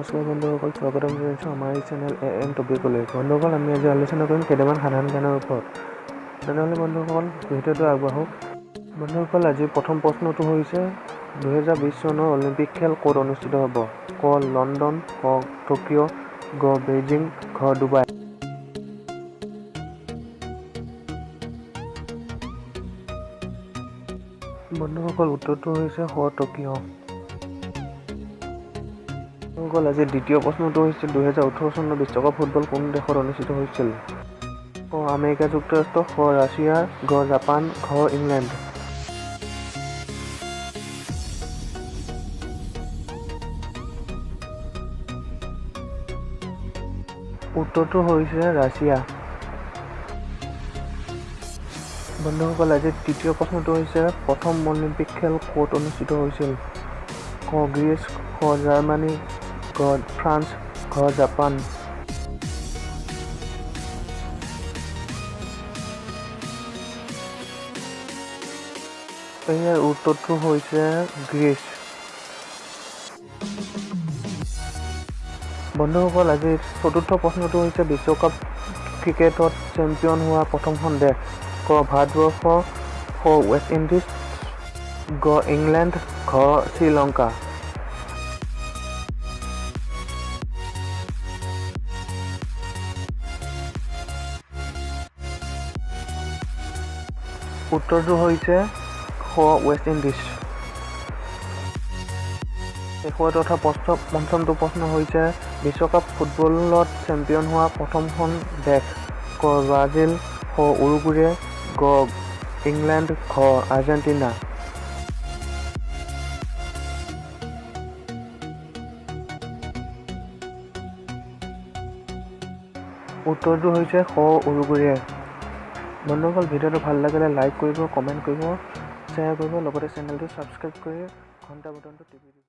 নমস্কাৰ বন্ধুসকল, স্বাগতম জনাইছোঁ আমাৰ এই চেনেল AM টপিকলৈ। বন্ধুসকল, আমি আজি আলোচনা কৰিম কেইটামান সাধাৰণ জ্ঞানৰ ওপৰত। তেনেহ'লে বন্ধুসকল, ভিডিঅ'টো আগবাঢ়ো। বন্ধুসকল, আজি প্ৰথম প্ৰশ্নটো হৈছে 2020 চনৰ অলিম্পিক খেল ক'ত অনুষ্ঠিত হ'ব? ক লণ্ডন, খ টকিঅ', গ বেইজিং, ঘ ডুবাই। বন্ধুসকল, উত্তৰটো হৈছে খ টকিঅ'। আজি দ্বিতীয় প্ৰশ্নটো হৈছে 2018 চনৰ বিশ্বকাপ ফুটবল কোন দেশত অনুষ্ঠিত হৈছিল? ক আমেৰিকা যুক্তৰাষ্ট্ৰ, খ ৰাছিয়া, ঘ জাপান, ঘ ইংলেণ্ড। উত্তৰটো হৈছে ৰাছিয়া। বন্ধুসকল, আজি তৃতীয় প্ৰশ্নটো হৈছে প্ৰথম অলিম্পিক খেল ক'ত অনুষ্ঠিত হৈছিল? ক গ্ৰীচ, খ জাৰ্মানী, ঘ ফ্ৰান্স, ঘ জাপান। ইয়াৰ উত্তৰটো হৈছে গ্ৰীচ। বন্ধুসকল, আজি চতুৰ্থ প্ৰশ্নটো হৈছে বিশ্বকাপ ক্ৰিকেটত চেম্পিয়ন হোৱা প্ৰথমখন দেশ? ক ভাৰতবৰ্ষ, খ ৱেষ্ট ইণ্ডিজ, গ ইংলেণ্ড, ঘ শ্ৰীলংকা। উত্তৰটো হৈছে খ ৱেষ্ট ইণ্ডিজ। শেষৰ তথা পঞ্চমটো প্ৰশ্ন হৈছে বিশ্বকাপ ফুটবলত চেম্পিয়ন হোৱা প্ৰথমখন দেশ? ক ব্ৰাজিল, খ উৰুগুৱে, গ ইংলেণ্ড, ঘ আৰ্জেণ্টিনা। উত্তৰটো হৈছে খ উৰুগুৱে। বন্ধুসকল, ভিডিঅ'টো ভাল লাগিলে লাইক কৰিব, কমেণ্ট কৰিব, শ্বেয়াৰ কৰিব, লগতে চেনেলটো ছাবস্ক্ৰাইব কৰি ঘণ্টা বুটামটো টিপি দিব।